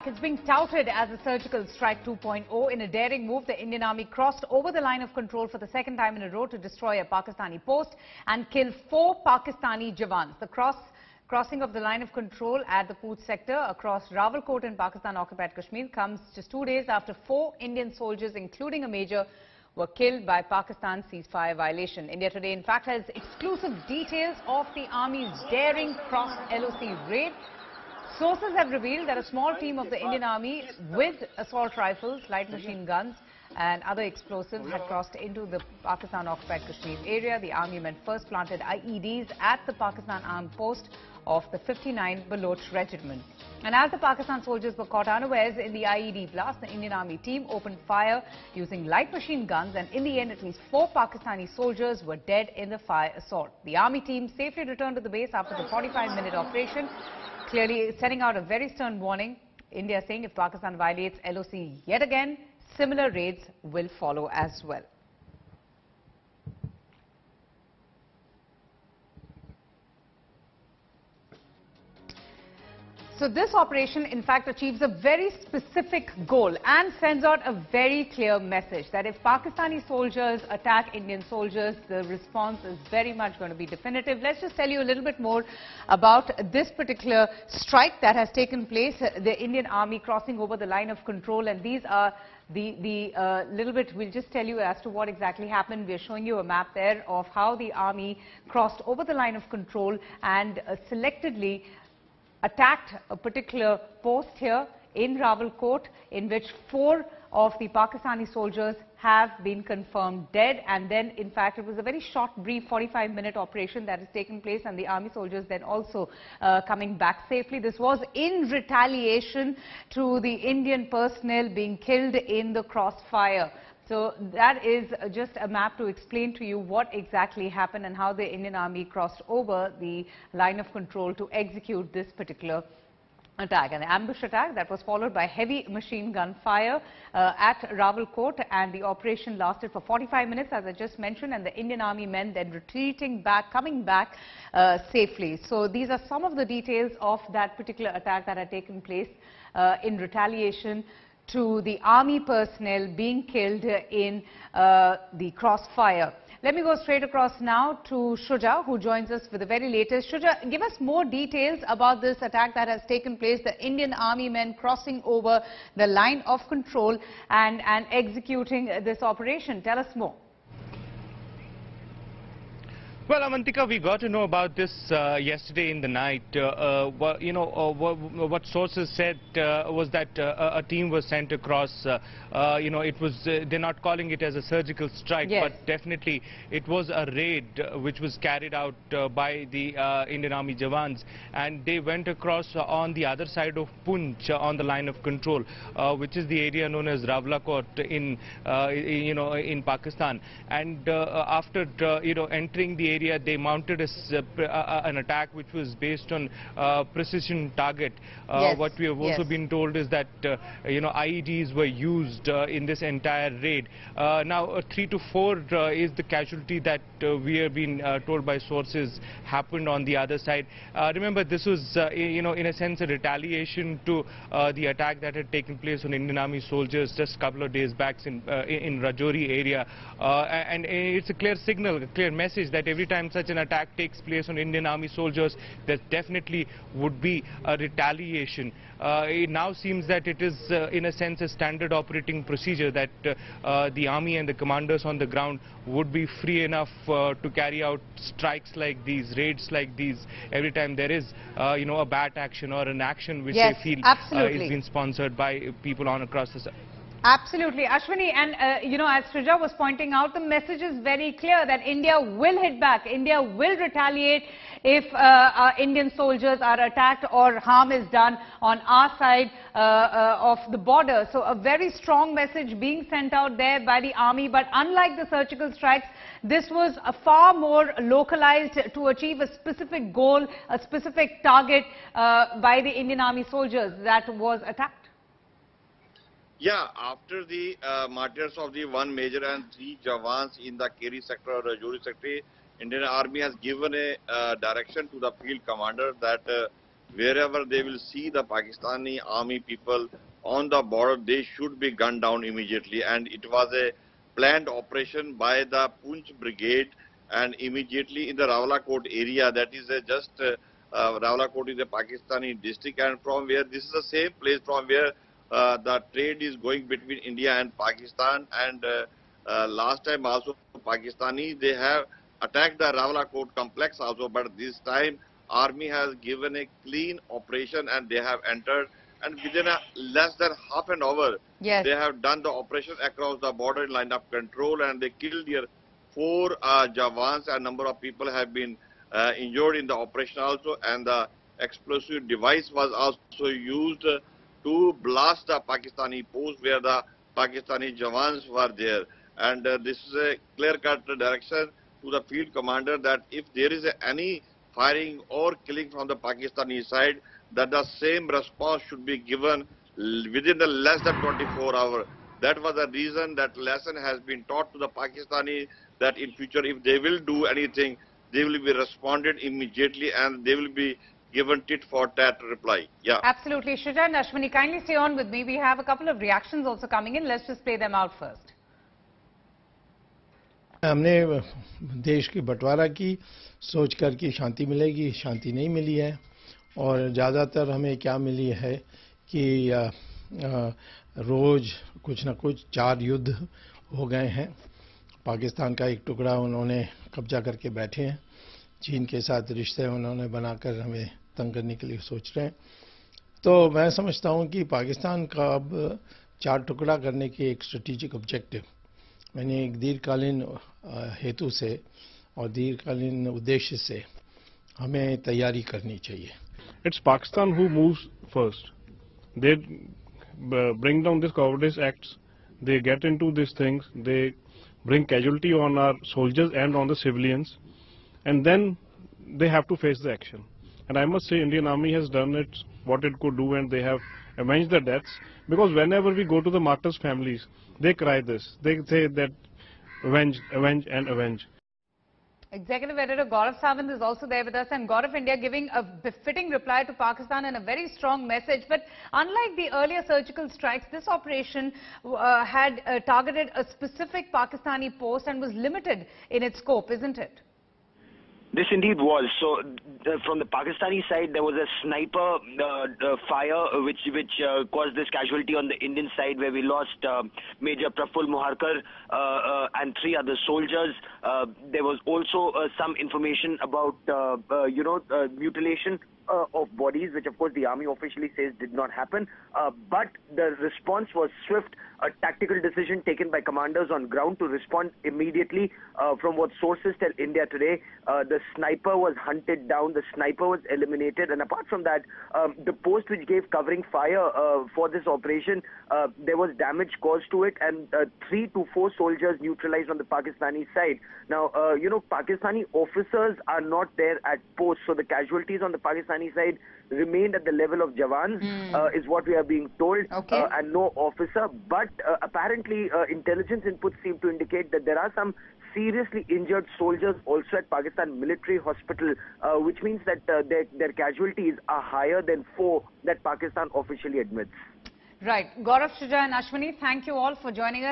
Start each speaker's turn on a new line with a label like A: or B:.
A: It's being touted as a surgical strike 2.0. In a daring move, the Indian Army crossed over the line of control for the second time in a row to destroy a Pakistani post and kill 4 Pakistani Jawans. The crossing of the line of control at the Poonch sector across Rawalkot in Pakistan-occupied Kashmir comes just 2 days after 4 Indian soldiers, including a major, were killed by Pakistan's ceasefire violation. India Today, in fact, has exclusive details of the Army's daring cross-LoC raid. Sources have revealed that a small team of the Indian Army with assault rifles, light machine guns and other explosives had crossed into the Pakistan-occupied Kashmir area. The army men first planted IEDs at the Pakistan armed post of the 59 Baloch Regiment. And as the Pakistan soldiers were caught unawares in the IED blast, the Indian Army team opened fire using light machine guns, and in the end at least 4 Pakistani soldiers were dead in the fire assault. The army team safely returned to the base after the 45-minute operation, clearly sending out a very stern warning. India saying if Pakistan violates LoC yet again, similar raids will follow as well. So this operation, in fact, achieves a very specific goal and sends out a very clear message that if Pakistani soldiers attack Indian soldiers, the response is very much going to be definitive. Let's just tell you a little bit more about this particular strike that has taken place, the Indian Army crossing over the line of control, and these are the little bit, we'll just tell you as to what exactly happened. We're showing you a map there of how the army crossed over the line of control and selectively attacked a particular post here in Rawalkot, in which 4 of the Pakistani soldiers have been confirmed dead. And then, in fact, it was a very short, brief 45-minute operation that has taken place, and the army soldiers then also coming back safely. This was in retaliation to the Indian personnel being killed in the crossfire. So that is just a map to explain to you what exactly happened and how the Indian Army crossed over the line of control to execute this particular attack. An ambush attack that was followed by heavy machine gun fire at Rawalkot, and the operation lasted for 45 minutes, as I just mentioned, and the Indian Army men then retreating back, coming back safely. So these are some of the details of that particular attack that had taken place in retaliation to the army personnel being killed in the crossfire. Let me go straight across now to Shuja, who joins us with the very latest. Shuja, give us more details about this attack that has taken place, the Indian army men crossing over the line of control and executing this operation. Tell us more.
B: Well, Amantika, we got to know about this yesterday in the night. What sources said was that a team was sent across. It was they're not calling it as a surgical strike, yes, but definitely it was a raid which was carried out by the Indian Army Jawans, and they went across on the other side of Poonch on the line of control, which is the area known as Rawalkot in Pakistan. And after entering the area, they mounted an attack which was based on precision target.
A: Yes.
B: What we have also been told is that IEDs were used in this entire raid. Now 3 to 4 is the casualty that we have been told by sources happened on the other side. Remember, this was in a sense a retaliation to the attack that had taken place on Indian Army soldiers just a couple of days back in Rajouri area, and it's a clear signal, a clear message that every time such an attack takes place on Indian Army soldiers, there definitely would be a retaliation. It now seems that it is in a sense a standard operating procedure that the army and the commanders on the ground would be free enough to carry out strikes like these, raids like these, every time there is a bad action or an action which they feel is being sponsored by people on across the...
A: Absolutely, Ashwini, and as Shrija was pointing out, the message is very clear that India will hit back, India will retaliate if Indian soldiers are attacked or harm is done on our side of the border. So a very strong message being sent out there by the army, but unlike the surgical strikes, this was far more localized to achieve a specific goal, a specific target by the Indian Army soldiers that was attacked.
C: Yeah, after the martyrs of the 1 major and 3 Jawans in the Keri sector or Rajouri sector, Indian Army has given a direction to the field commander that wherever they will see the Pakistani army people on the border, they should be gunned down immediately. And it was a planned operation by the Poonch brigade, and immediately in the Rawalkot area, that is Rawalkot is a Pakistani district, and from where this is the same place from where the trade is going between India and Pakistan. And last time also Pakistani, they have attacked the Rawalkot complex also, but this time army has given a clean operation and they have entered, and within less than half an hour,
A: Yes.
C: they have done the operation across the border line of control, and they killed their 4 Jawans, and number of people have been injured in the operation also, and the explosive device was also used to blast the Pakistani post where the Pakistani Jawans were there. And this is a clear-cut direction to the field commander that if there is any firing or killing from the Pakistani side, that the same response should be given within the less than 24 hours. That was the reason that lesson has been taught to the Pakistani, that in future if they will do anything, they will be responded immediately and they will be given tit for tat reply. Yeah.
A: Absolutely. Shuja and Ashwini, kindly stay on with me. We have a couple of reactions also coming in. Let's just play them out first.
D: हमने देश की बंटवारा की सोच कर कि शांति मिलेगी, शांति नहीं मिली है, और ज़्यादातर हमें क्या मिली है कि रोज़ कुछ न कुछ 4 युद्ध हो गए हैं। पाकिस्तान का एक टुकड़ा उन्होंने कब्जा करके बैठे हैं, चीन के साथ रिश्ते उन्होंने बनाकर हमें तंग करने के लिए सोच रहे हैं। तो मैं समझता हूं कि पाकिस्तान का अब 4 टुकड़ा करने की एक स्ट्रेटेजिक ऑब्जेक्टिव, मैंने एक दीर्घकालीन हेतु से और दीर्घकालीन उद्देश्य से हमें तैयारी करनी चाहिए।
E: It's Pakistan who moves first. They bring down these cowardice acts. They get into these things. They bring casualty on our soldiers and on the civilians, and then they have to face the action. And I must say, Indian Army has done what it could do, and they have avenged the deaths. Because whenever we go to the martyrs' families, they cry this. They say that avenge, avenge, and avenge.
A: Executive Editor Gaurav Sawant is also there with us, and Gaurav, India giving a befitting reply to Pakistan and a very strong message. But unlike the earlier surgical strikes, this operation had targeted a specific Pakistani post and was limited in its scope, isn't it?
F: This indeed was. So, from the Pakistani side, there was a sniper fire which caused this casualty on the Indian side, where we lost Major Praful Moharkar and 3 other soldiers. There was also some information about, mutilation of bodies, which of course the army officially says did not happen. But the response was swift, a tactical decision taken by commanders on ground to respond immediately. From what sources tell India today, the sniper was hunted down, the sniper was eliminated, and apart from that, the post which gave covering fire for this operation, there was damage caused to it, and 3 to 4 soldiers neutralized on the Pakistani side. Now, Pakistani officers are not there at post, so the casualties on the Pakistani side remained at the level of Jawans, is what we are being told,
A: Okay.
F: and no officer. But apparently, intelligence inputs seem to indicate that there are some seriously injured soldiers also at Pakistan Military Hospital, which means that their casualties are higher than 4 that Pakistan officially admits.
A: Right. Gaurav, Shuja and Ashwini, thank you all for joining us.